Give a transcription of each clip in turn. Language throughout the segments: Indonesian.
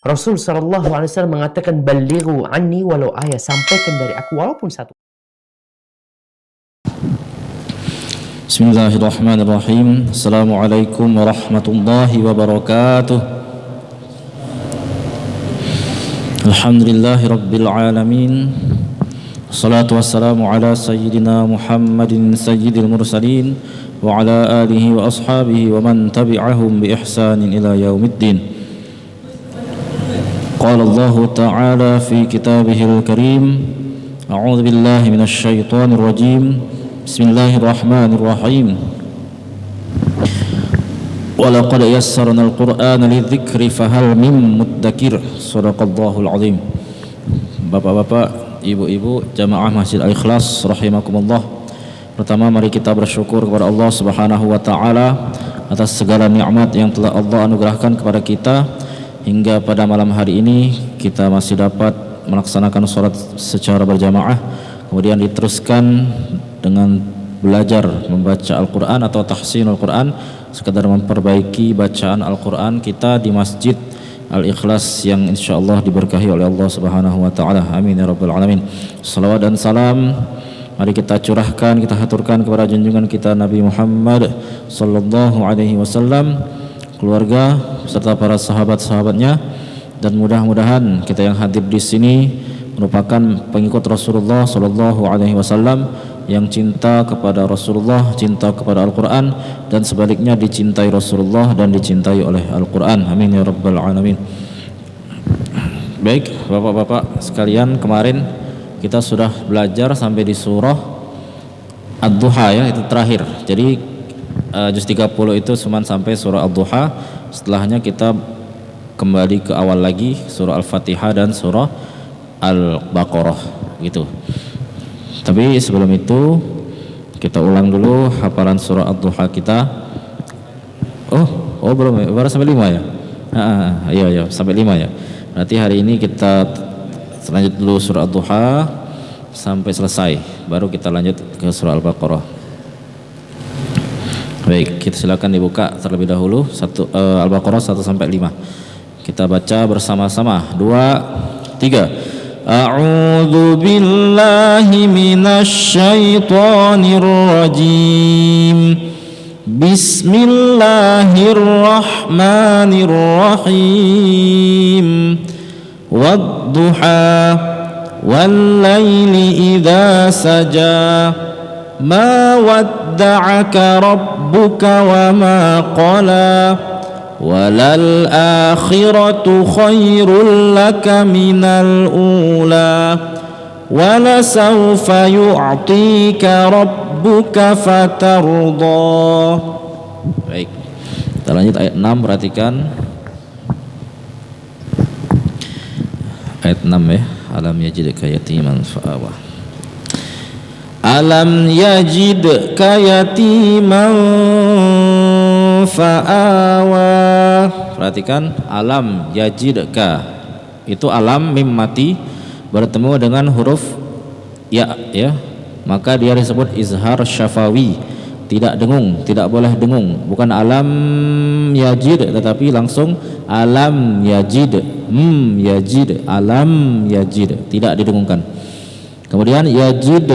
Rasul sallallahu alaihi wasallam mengatakan, "Ballighu anni walau ayat." Sampaikan dari aku walaupun satu. Bismillahirrahmanirrahim. Assalamualaikum warahmatullahi wabarakatuh. Alhamdulillahi rabbil alamin. Wassalatu wassalamu ala sayyidina Muhammadin sayyidil mursalin wa ala alihi wa ashabihi wa man tabi'ahum bi ihsanin ila yaumiddin. Qala Allah ta'ala fi kitabihil karim. A'udzu billahi minasy syaithanir rajim. Bismillahirrahmanirrahim. Walaqad yassarnal Qur'ana lidzikri fahal min muddakir. Shadaqallahul azim. Bapak-bapak, ibu-ibu, jamaah Masjid Al-Ikhlas rahimakumullah. Pertama, mari kita bersyukur kepada Allah Subhanahu wa taala atas segala nikmat yang telah Allah anugerahkan kepada kita hingga pada malam hari ini kita masih dapat melaksanakan sholat secara berjamaah, kemudian diteruskan dengan belajar membaca Al-Quran atau tahsinul Quran, sekadar memperbaiki bacaan Al-Quran kita di Masjid Al-Ikhlas yang insyaallah diberkahi oleh Allah Subhanahu wa taala. Amin ya rabbal alamin. Salawat dan salam mari kita curahkan, kita haturkan kepada junjungan kita Nabi Muhammad sallallahu alaihi wasallam, keluarga serta para sahabat-sahabatnya, dan mudah-mudahan kita yang hadir di sini merupakan pengikut Rasulullah sallallahu alaihi wasallam yang cinta kepada Rasulullah, cinta kepada Al-Quran, dan sebaliknya dicintai Rasulullah dan dicintai oleh Al-Quran. Amin ya rabbal alamin. Baik bapak-bapak sekalian, kemarin kita sudah belajar sampai di surah Ad-Duha ya, itu terakhir. Jadi juz 30 itu cuma sampai surah Ad-Duha. Setelahnya kita kembali ke awal lagi, surah Al-Fatihah dan surah Al-Baqarah gitu. Tapi sebelum itu kita ulang dulu hafalan surah Ad-Duha kita. Oh belum ya, baru sampai 5 ya. Iya sampai 5 ya. Berarti hari ini kita lanjut dulu surah Ad-Duha sampai selesai, baru kita lanjut ke surah Al-Baqarah. Baik, kita silakan dibuka terlebih dahulu Al-Baqarah 1 sampai 5. Kita baca bersama-sama. 2, 3. A'udzu billahi minasy syaithanir rajim. Bismillahirrahmanirrahim. Wad-duha wal laili idza saja. Ma wadda'aka rabbuka wa ma qala. Walal akhiratu khairul laka minal ula. Wala sawfa yu'tika rabbuka fatarda. Baik, kita lanjut ayat 6, perhatikan ayat 6 ya. Alam yajidka yatiman fa'awa. Alam yajidka yatiman fa'awa. Perhatikan, alam yajidka, itu alam mim mati bertemu dengan huruf ya, maka dia disebut izhar syafawi, tidak dengung, tidak boleh dengung. Bukan alam yajid tetapi langsung alam yajid, yajid, alam yajid, tidak didengungkan. Kemudian yajid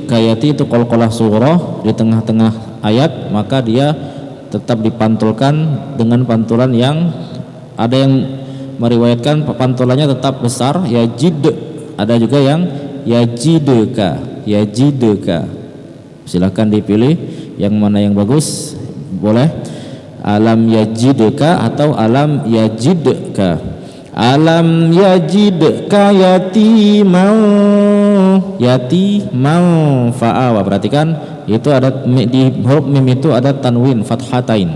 kayati itu qalqalah surah di tengah-tengah ayat, maka dia tetap dipantulkan dengan pantulan yang ada yang meriwayatkan pantulannya tetap besar yajid, ada juga yang yajidka. Silakan dipilih yang mana yang bagus, boleh alam yajidka atau alam yajidka. Alam yajidka yatiman fa'awa. Perhatikan, itu ada di huruf mim itu ada tanwin fathatain,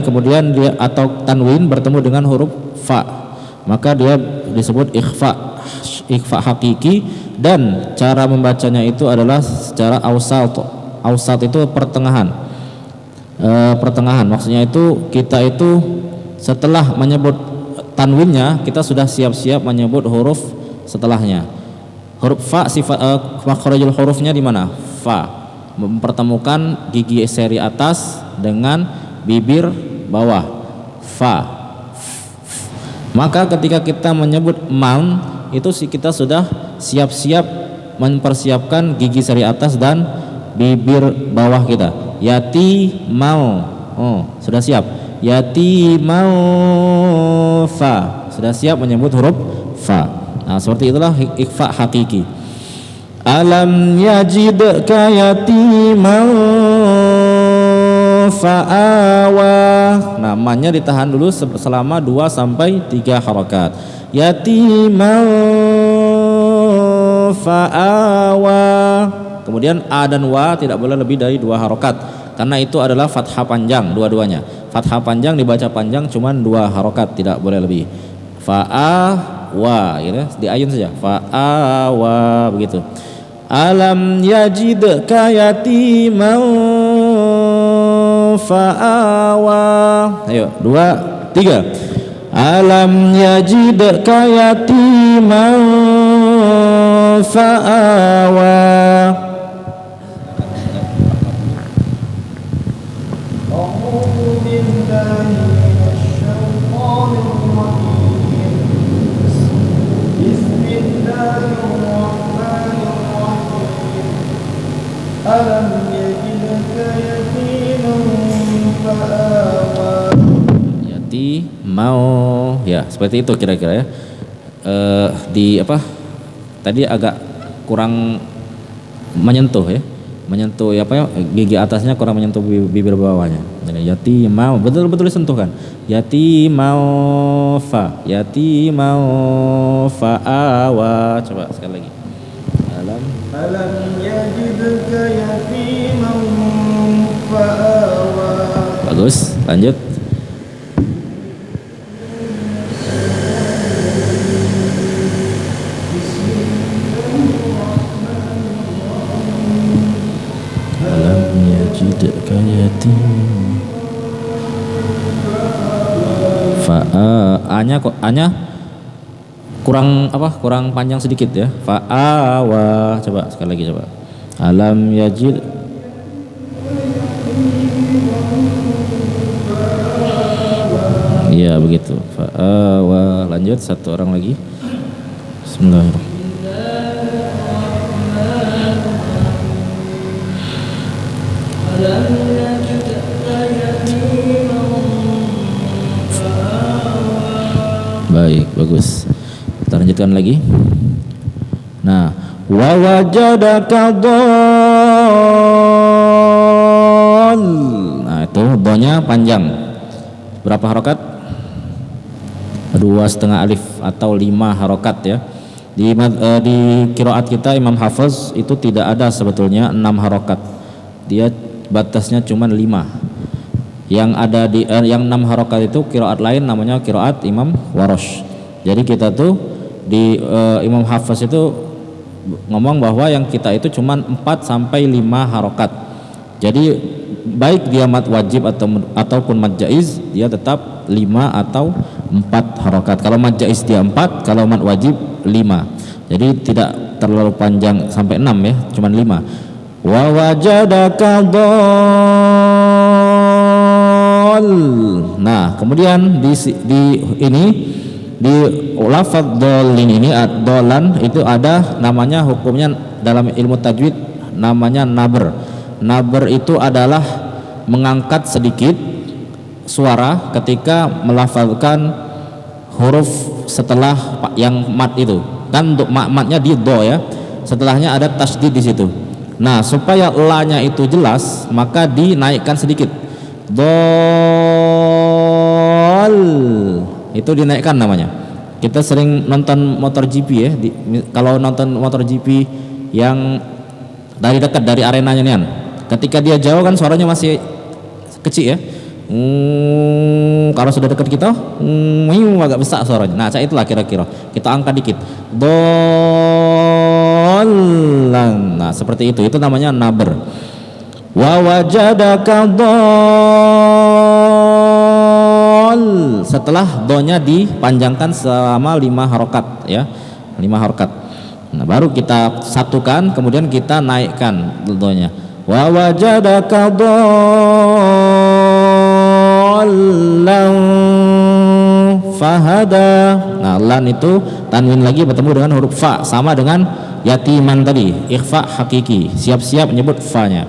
kemudian dia atau tanwin bertemu dengan huruf fa, maka dia disebut ikhfa hakiki, dan cara membacanya itu adalah secara ausat itu pertengahan, maksudnya itu kita itu setelah menyebut tanwinnya kita sudah siap-siap menyebut huruf setelahnya. Huruf fa sifat makhrajul hurufnya di mana? Fa, mempertemukan gigi seri atas dengan bibir bawah. Fa. Maka ketika kita menyebut man, itu kita sudah siap-siap mempersiapkan gigi seri atas dan bibir bawah kita. Yati mau, sudah siap. Yati mau fa, sudah siap menyebut huruf fa. Nah, seperti itulah ikhfa hakiki. Alam yajidka yatiman fa'awa. Namanya ditahan dulu selama 2 sampai 3 harakat. Yatiman fa'awa. Kemudian a dan wa tidak boleh lebih dari 2 harakat, karena itu adalah fathah panjang dua-duanya. Fathah panjang dibaca panjang cuman 2 harakat, tidak boleh lebih. Fa'awa, gitu, diayun saja. Fa'awa, begitu. Alam yajidka yatiman fa'awa. Ayo, 2, 3. Alam yajidka yatiman fa'awa. Alam yajidka yatiman fa'awa. Yati mau, ya seperti itu kira-kira ya. Di apa? Tadi agak kurang menyentuh ya. Menyentuh ya, apa ya, gigi atasnya kurang menyentuh bibir bawahnya. Jadi yati mau betul-betul disentuhkan. Yati mau fa, yati mau fa'awa. Coba sekali lagi. Alam yajidka yatiman fa'awa. Bagus, lanjut. Alam yajidka yatiman A-nya kok A-nya kurang apa? Kurang panjang sedikit ya. Fa'awa. Coba sekali lagi coba. Alam yajid. Iya begitu. Fa'awa. Lanjut satu orang lagi. Bismillahirrahmanirrahim. Baik, bagus. Kita lanjutkan lagi. Nah, wa wajadaka dhal. Nah, itu do-nya panjang. Berapa harokat? 2,5 alif atau 5 harokat ya. Di qiraat kita Imam Hafiz itu tidak ada sebetulnya 6 harokat. Dia batasnya cuma 5. Yang ada di yang 6 harokat itu qiraat lain namanya qiraat Imam Warosh. Jadi kita tuh di Imam Hafiz itu ngomong bahwa yang kita itu cuma 4 sampai 5 harokat. Jadi baik dia mad wajib ataupun mad jaiz, dia tetap 5 atau 4 harokat. Kalau mad jaiz dia 4, kalau mad wajib 5. Jadi tidak terlalu panjang sampai 6 ya, cuma 5. Wa wajadaka dhal. Nah, kemudian di ini di lafadz dhalin ini dolan itu ada namanya, hukumnya dalam ilmu tajwid namanya nabr. Nabr itu adalah mengangkat sedikit suara ketika melafalkan huruf setelah yang mat itu. Kan untuk matnya di do ya. Setelahnya ada tasydid di situ. Nah, supaya la-nya itu jelas, maka dinaikkan sedikit. Dol. Itu dinaikkan namanya. Kita sering nonton motor GP ya. Kalau nonton motor GP yang dari dekat dari arenanya nih, ketika dia jauh kan suaranya masih kecil ya. Kalau sudah dekat kita, agak besar suaranya. Nah, itulah kira-kira. Kita angkat dikit. Dolan. Nah, seperti itu. Itu namanya nabr. Wa wajadaka dol. Setelah do-nya dipanjangkan selama 5 harokat ya. 5 harokat. Nah, baru kita satukan, kemudian kita naikkan do-nya. Wa wajadaka fahada. Nah, lan itu tanwin lagi bertemu dengan huruf fa, sama dengan yatiman tadi, ikhfa hakiki, siap-siap menyebut fa-nya.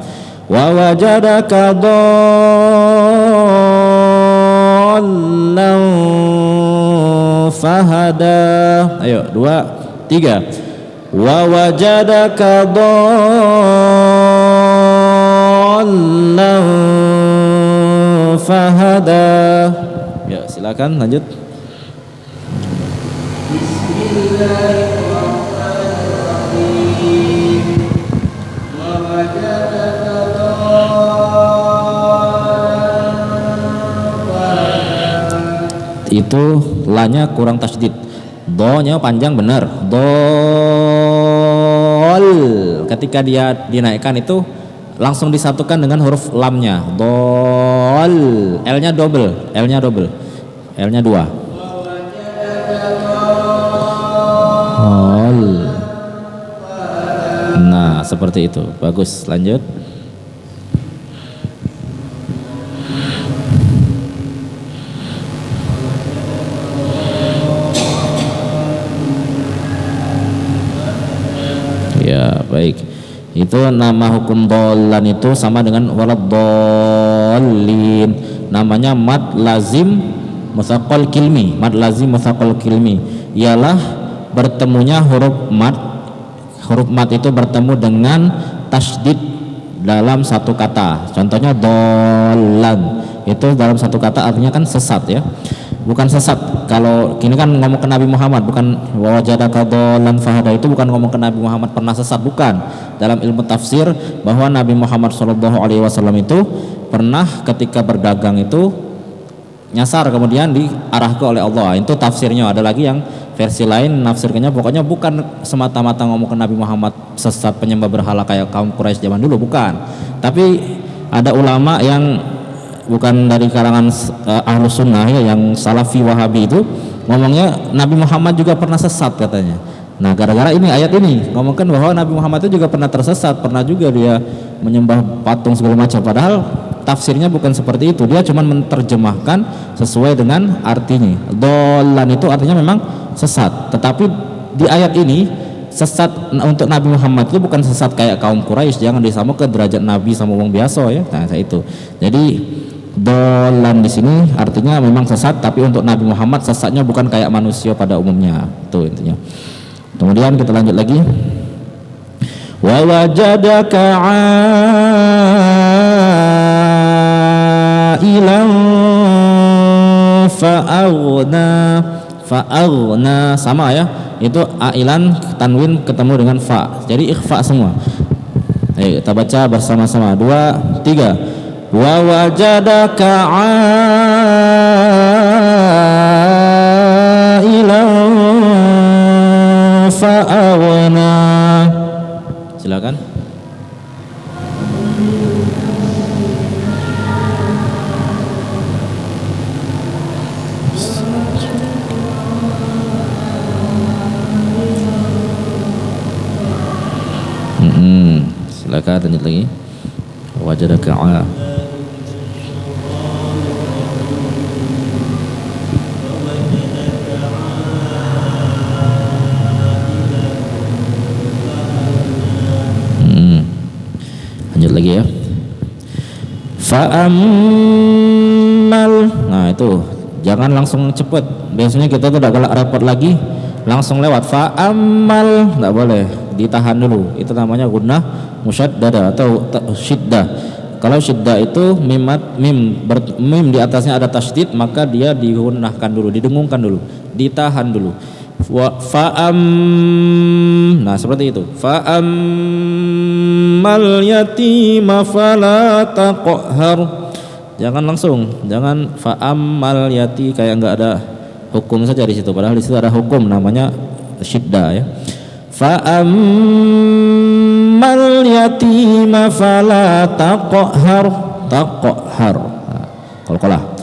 Wa wajadaka dhallan fahada. Ayo, 2, 3. Wa wajadaka dhallan fahada. Ya, silakan lanjut. Bismillahirrahmanirrahim. Wa wajadaka Itu lanya kurang tasydid, do-nya panjang benar, dol. Ketika dia dinaikkan itu langsung disatukan dengan huruf lamnya, dol. L-nya double, L-nya 2. Dol. Nah, seperti itu. Bagus, lanjut. Ya, baik. Itu nama hukum dhallan itu sama dengan waladdallin. Namanya mad lazim mutsaqal kilmi. Mad lazim mutsaqal kilmi ialah bertemunya huruf mad. Huruf mad itu bertemu dengan tasydid dalam satu kata. Contohnya dhallan. Itu dalam satu kata artinya kan sesat ya. Bukan sesat. Kalau kini kan ngomong ke Nabi Muhammad, bukan wajadaka dhallan fahada, itu bukan ngomong ke Nabi Muhammad pernah sesat, bukan. Dalam ilmu tafsir bahwa Nabi Muhammad SAW itu pernah ketika berdagang itu nyasar kemudian diarahkan oleh Allah. Itu tafsirnya. Ada lagi yang versi lain nafsirkannya pokoknya bukan semata-mata ngomong ke Nabi Muhammad sesat penyembah berhala kayak kaum Quraisy zaman dulu, bukan. Tapi ada ulama yang bukan dari kalangan ahlus sunnah ya, yang salafi wahabi itu ngomongnya Nabi Muhammad juga pernah sesat katanya. Nah, gara-gara ini ayat ini ngomongkan bahwa Nabi Muhammad itu juga pernah tersesat, pernah juga dia menyembah patung segala macam, padahal tafsirnya bukan seperti itu. Dia cuma menerjemahkan sesuai dengan artinya. Dhallan itu artinya memang sesat, tetapi di ayat ini sesat untuk Nabi Muhammad itu bukan sesat kayak kaum Quraisy, jangan disamakan ke derajat Nabi sama orang biasa ya. Nah, itu. Jadi dhallan di sini artinya memang sesat, tapi untuk Nabi Muhammad sesatnya bukan kayak manusia pada umumnya. Itu intinya. Kemudian kita lanjut lagi. Wa wajadaka ailan fa'aghna sama ya. Itu ailan tanwin ketemu dengan fa. Jadi ikhfa semua. Ayo kita baca bersama-sama. 2, 3. Wa wajadaka ailan fa'aghna. Silakan. Silakan lanjut lagi. Wajadaka lanjut lagi ya. Fa'ammal. Nah, itu jangan langsung cepet. Biasanya kita tuh udah galak repot lagi langsung lewat. Fa'ammal enggak boleh, ditahan dulu. Itu namanya gunnah musyaddadah atau syiddah. Kalau syiddah itu mim di atasnya ada tasydid, maka dia digunnahkan dulu, didengungkan dulu, ditahan dulu. Nah seperti itu. Fa'ammal yatima fala taqhar. Jangan langsung, jangan fa'ammal yati kayak enggak ada hukum saja di situ, padahal di situ ada hukum namanya syiddah ya. Fa'ammal yatima fala taqhar. Qalqalah.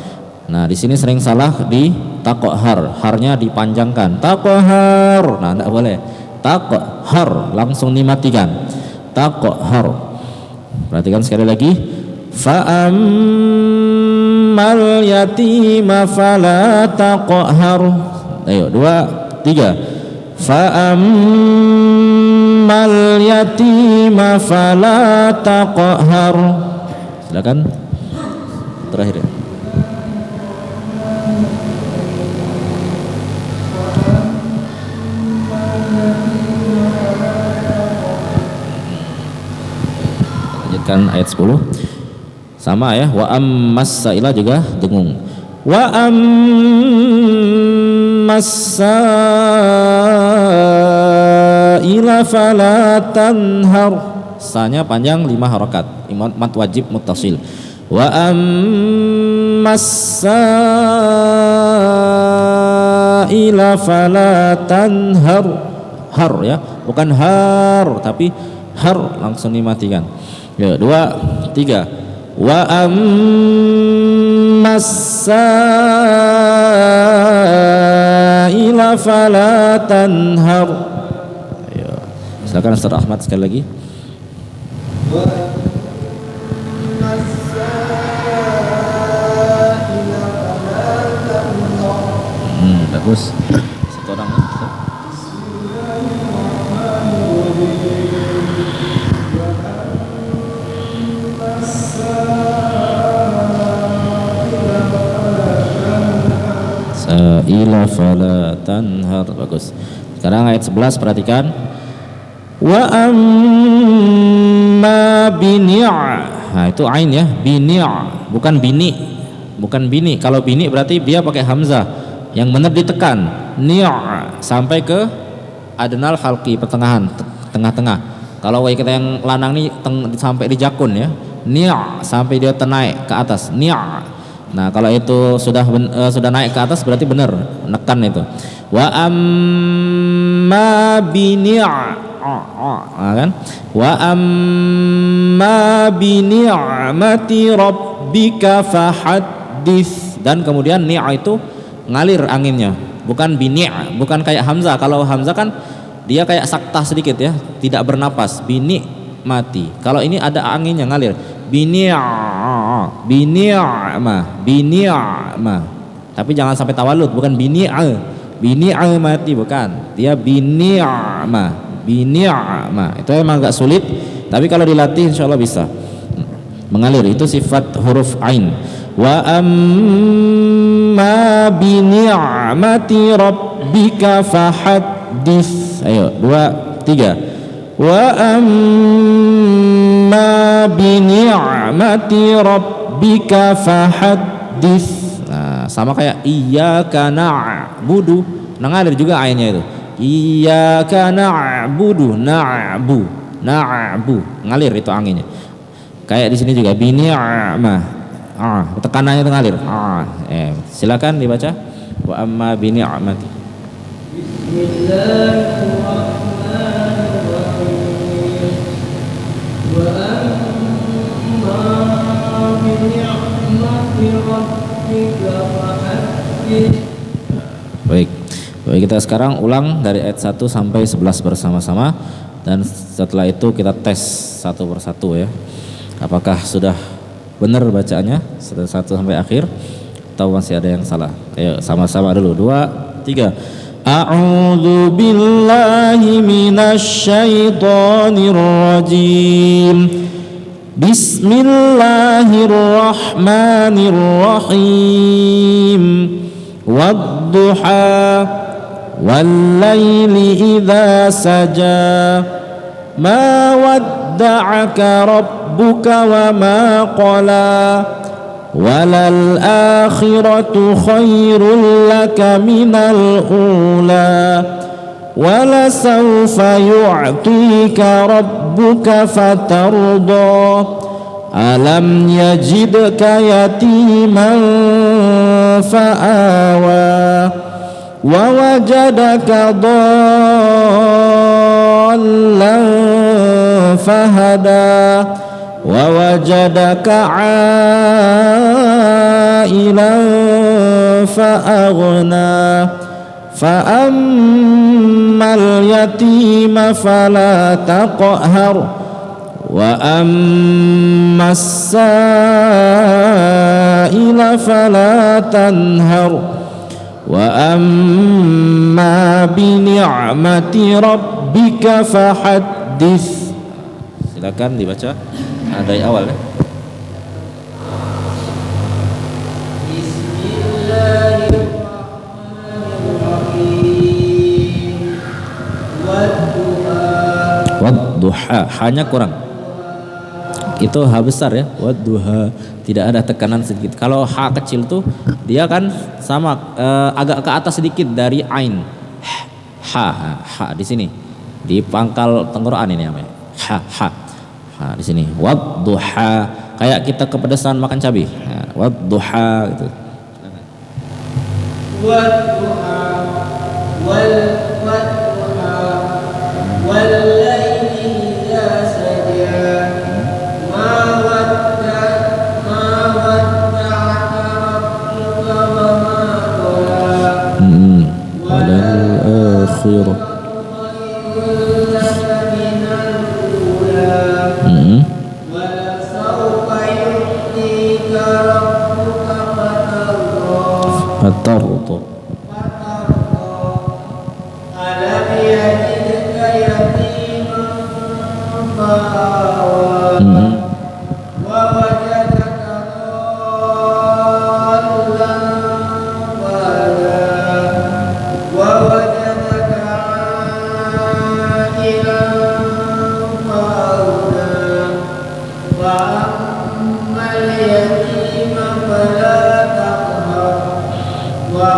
Nah, di sini sering salah di taqhar, harnya dipanjangkan. Taqhar. Nah, enggak boleh. Taqhar langsung dimatikan. Taqhar. Perhatikan sekali lagi. Fa'ammal yatima fala taqhar. Ayo 2 3. Fa'ammal yatima fala taqhar. Silakan. Terakhir ya. Lanjutkan ayat 10. Sama ya, wa ammas saila juga dengung. Wa ammas saila fala tanhar. Sa-nya panjang 5 harakat, mad wajib muttasil. Wa ammas saila fala tanhar. Har ya, bukan har tapi har, langsung dimatikan. Ya, 2 3. Wa ammas saila fala tanhar. Ayo, silakan Ustaz Ahmad sekali lagi. Bagus. Satu orang ya. Sa'ila fala tanhar. Bagus. Sekarang ayat 11 perhatikan. Wa amma bini'. Nah, itu ain ya, bini', bukan bini. Bukan bini. Kalau bini berarti dia pakai hamzah. Yang benar ditekan. Ni' sampai ke adnal halqi, pertengahan, tengah-tengah. Kalau kita yang lanang nih sampai di jakun ya. Ni' sampai dia naik ke atas. Ni'. Nah, kalau itu sudah naik ke atas berarti benar, nekan itu. Wa amma bi kan? Wa amma bi ni'mati rabbika fahaddits. Dan kemudian ni' itu ngalir anginnya, bukan bini', bukan kayak hamzah. Kalau hamzah kan dia kayak saktah sedikit ya, tidak bernapas. Bini mati. Kalau ini ada anginnya ngalir. Bini'mah. Tapi jangan sampai tawalud, bukan bini'al mati, bukan. Dia bini'mah. Itu emang agak sulit, tapi kalau dilatih insyaallah bisa mengalir. Itu sifat huruf ain. Wa amma bini'mati rabbika fahaddits. Ayo 2 3. Wa amma bi ni'mati rabbika fahaddits. Nah, sama kayak iyyaka na'budu. Ngalir juga ainnya itu. Iyyaka na'budu, na'bu. Ngalir itu anginnya. Kayak di sini juga bi ni'mah. Tekanannya itu ngalir. Silakan dibaca. Wa amma bi ni'mati. Bismillahirrahmanirrahim. Baik, kita sekarang ulang dari ayat 1 sampai 11 bersama-sama. Dan setelah itu kita tes satu persatu ya. Apakah sudah benar bacaannya dari 1 sampai akhir atau masih ada yang salah? Ayo sama-sama dulu, 2 3. A'udzu billahi minasy syaithanir rajim. Bismillahirrahmanirrahim. Wadduha wal-laili idza saja. Ma wadda'aka rabbuka wa ma qala. Walal akhiratu khairul laka minal ula. Wala sawfa yu'tika rabbuka fatarda. Alam yajidka yatiman fa'awa. Wa wajadaka dhallan fahada. Wa wajadaka 'ailan fa'aghna. Fa'ammal yatima fala taqhar. Wa ammas sa'ila fala tanhar wa amma bi ni'mati rabbika fahaddits. Silakan dibaca dari awal ya. Bismillahirrahmanirrahim. Wadduha. Wadduha, hanya kurang. Itu ha besar ya, wadduha, tidak ada tekanan sedikit. Kalau ha kecil tuh dia kan sama agak ke atas sedikit dari ain. Ha di sini. Di pangkal tenggorokan ini namanya. Ha di sini. Wadduha, kayak kita kepedesan makan cabai. Wadduha gitu. Wadduha wal laili idza saja ma wadda'aka rabbuka wa ma qala Walal akhirah. khairun laka minal ula wa sawfa yu'tika rabbuka fatarda. Fatarda. Alam yajidka yatiman fa'awa wa wajadaka dhallan fahada wa wajadaka 'ailan fa'aghnā wa ammal yatima fala taqhar wa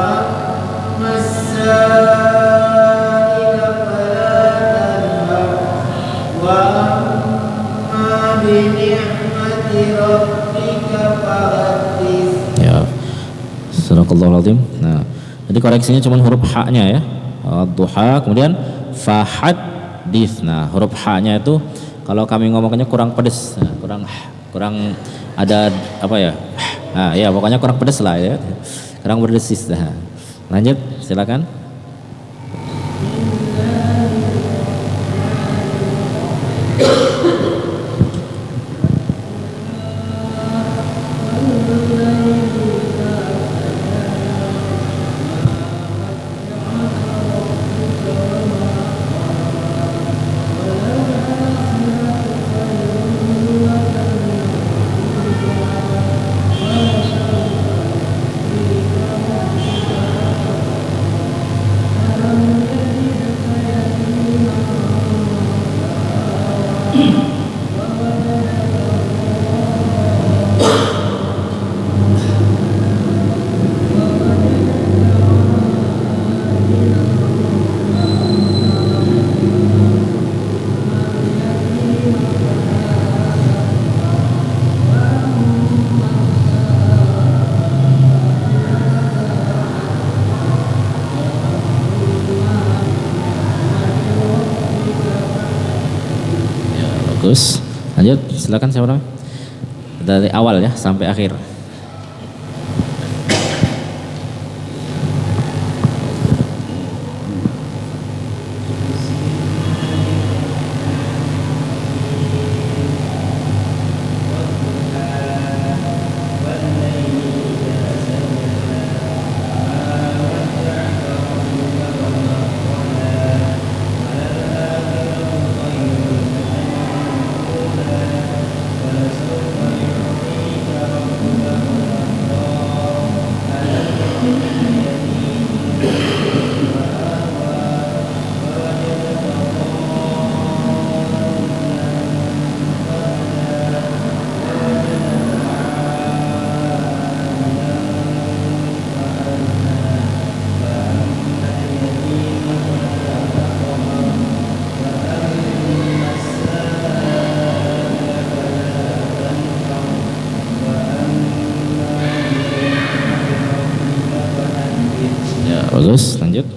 ammas sa'ila fala tanhar wa amma bi ni'mati rabbika fahaddits. Ya. Sadaqallahul azim. Nah, jadi koreksinya cuma huruf ha-nya ya. Duha, kemudian fahaddits. Nah, huruf ha-nya itu kalau kami ngomongnya kurang pedes, nah, kurang ada apa ya? Nah, ya pokoknya kurang pedes lah ya. Kurang berdesis. Nah. Lanjut, silakan. Bagus. Lanjut, silakan siapa namanya? Dari awal ya sampai akhir. Bagus, lanjut.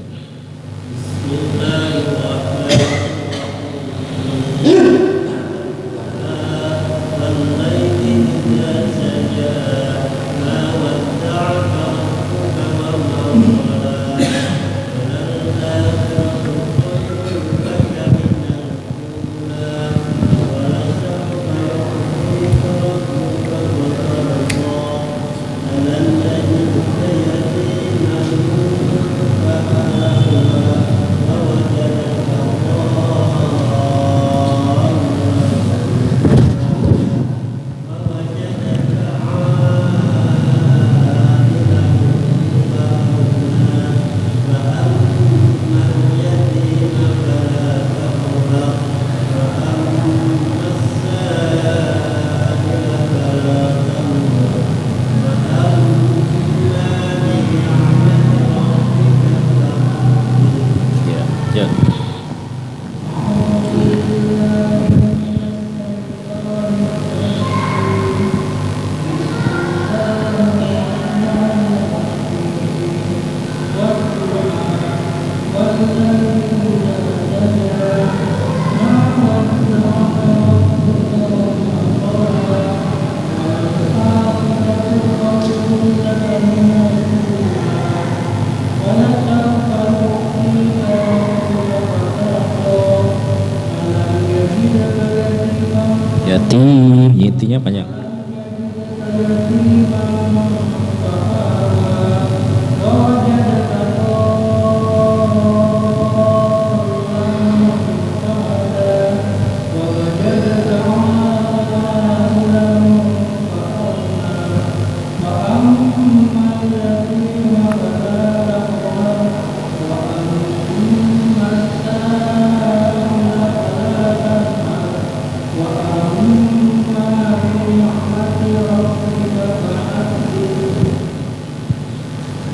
Yatim, yitinya panjang.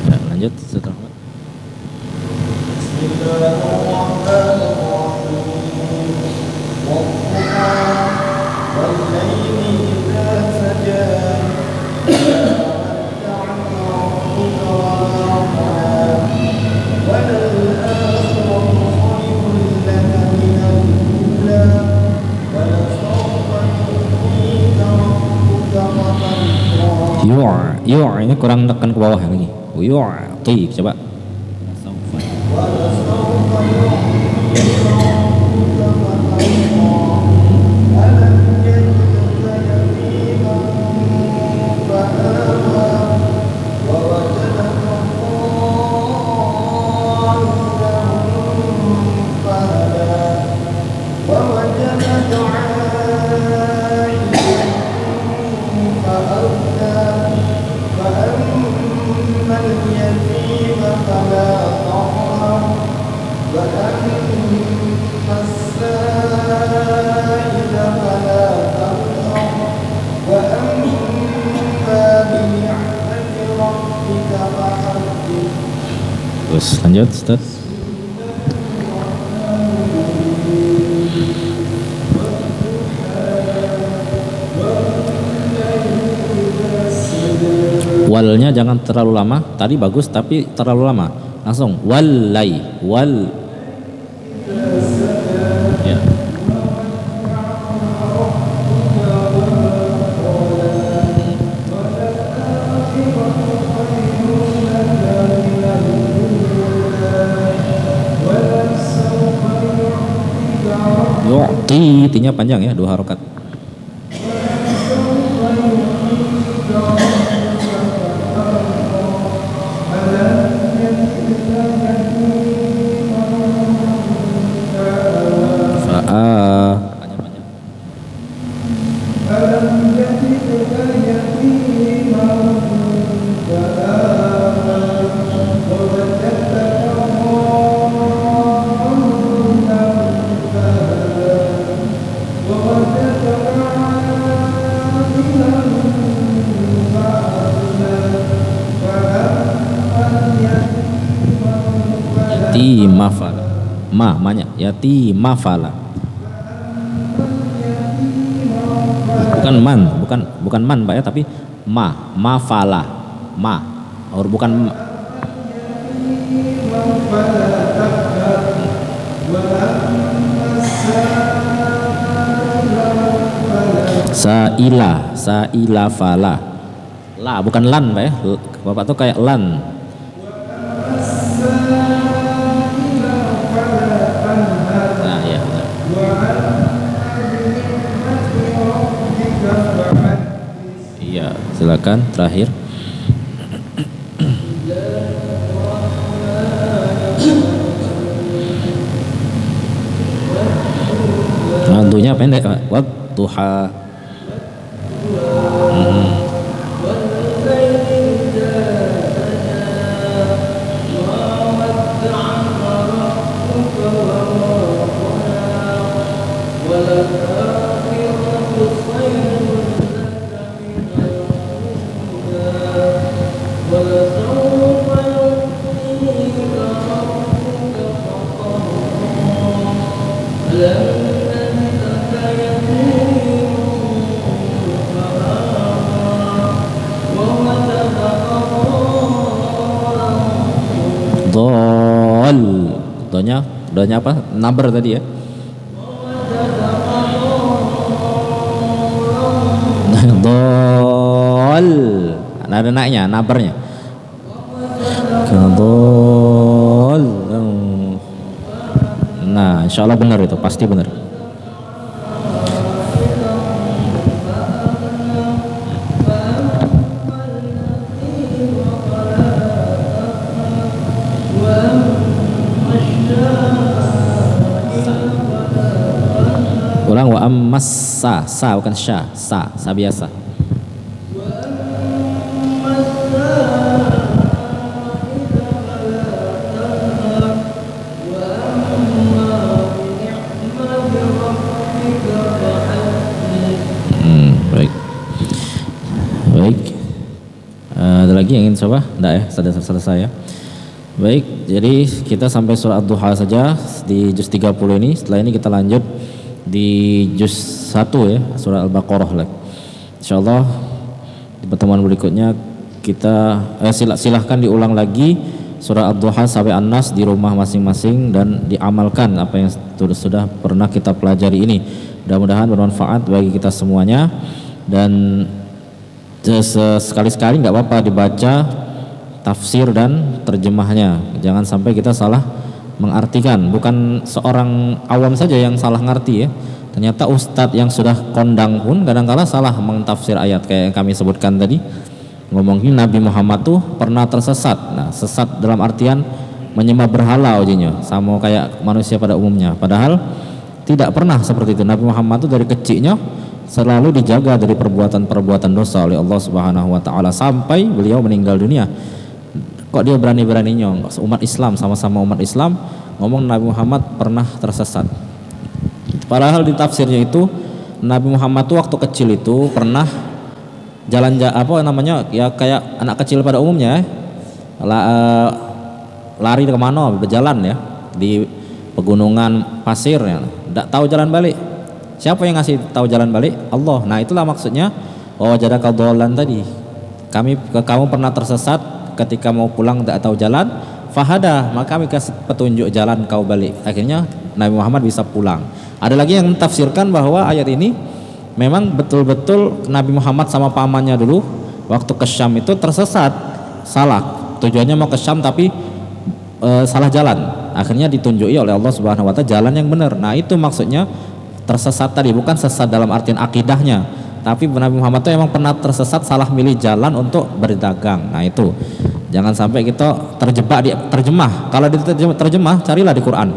Ya, lanjut setelah ini kurang tekan ke bawah lagi. Yu'ti, coba. Terus lanjut, Ustaz. Walnya jangan terlalu lama. Tadi bagus tapi terlalu lama. Langsung wallai, wal. Ya. Yu'ti, tinya panjang ya, 2 harokat. Yatimafala, manya yatimafala, bukan man, bukan man Pak ya, tapi mafala, or bukan saila fala, la bukan lan Pak ya, Bapak tuh kayak lan. Nah, ya. Iya, silakan terakhir. Nantunya pendek, wadduha. Doanya apa? Naber tadi ya. Dol. Ada naiknya, nabernya. Kedol. insya Allah benar itu, pasti benar. Ulang, wa ammas sa bukan sa biasa. Baik. Baik. Ada lagi yang ingin coba? Enggak ya, sudah selesai ya. Baik, jadi kita sampai surah Ad-Duha saja di juz 30 ini. Setelah ini kita lanjut di juz 1 ya, surah Al-Baqarah lagi. Insyaallah di pertemuan berikutnya kita silahkan diulang lagi surah Ad-Duha sampai An-Nas di rumah masing-masing dan diamalkan apa yang sudah pernah kita pelajari ini. Mudah-mudahan bermanfaat bagi kita semuanya, dan sekali-sekali nggak apa-apa dibaca tafsir dan terjemahnya. Jangan sampai kita salah mengartikan. Bukan seorang awam saja yang salah ngerti ya. Ternyata ustadz yang sudah kondang pun kadang-kala salah mentafsir ayat, kayak yang kami sebutkan tadi. Ngomongin Nabi Muhammad tuh pernah tersesat. Nah, sesat dalam artian menyembah berhala ujinya, sama kayak manusia pada umumnya. Padahal tidak pernah seperti itu. Nabi Muhammad itu dari kecilnya selalu dijaga dari perbuatan-perbuatan dosa oleh Allah Subhanahu wa taala sampai beliau meninggal dunia. Kok dia berani-beraninya umat Islam, sama-sama umat Islam, ngomong Nabi Muhammad pernah tersesat. Padahal di tafsirnya itu Nabi Muhammad tuh waktu kecil itu pernah jalan ya kayak anak kecil pada umumnya lari kemana, berjalan ya di pegunungan pasir ya, tidak tahu jalan balik. Siapa yang ngasih tahu jalan balik? Allah. Nah itulah maksudnya wajadaka dhallan tadi. Kamu pernah tersesat ketika mau pulang tidak tahu jalan, fahada, maka kami kasih petunjuk jalan kau balik. Akhirnya Nabi Muhammad bisa pulang. Ada lagi yang mentafsirkan bahwa ayat ini memang betul-betul Nabi Muhammad sama pamannya dulu waktu ke Syam itu tersesat, salah. Tujuannya mau ke Syam tapi salah jalan. Akhirnya ditunjuki oleh Allah Subhanahu wa taala jalan yang benar. Nah, itu maksudnya tersesat tadi, bukan sesat dalam artian akidahnya, tapi Nabi Muhammad itu emang pernah tersesat, salah milih jalan untuk berdagang. Nah, itu jangan sampai kita terjebak di terjemah. Kalau di terjemah, carilah di Quran.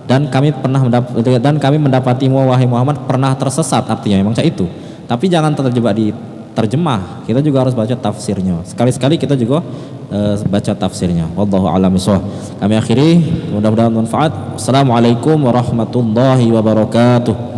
Dan kami mendapatimu wahai Muhammad pernah tersesat, artinya memang itu. Tapi jangan terjebak di terjemah. Kita juga harus baca tafsirnya. Sekali-sekali kita juga baca tafsirnya. Wallahu a'lam bishawab. Kami akhiri, mudah-mudahan bermanfaat. Assalamualaikum warahmatullahi wabarakatuh.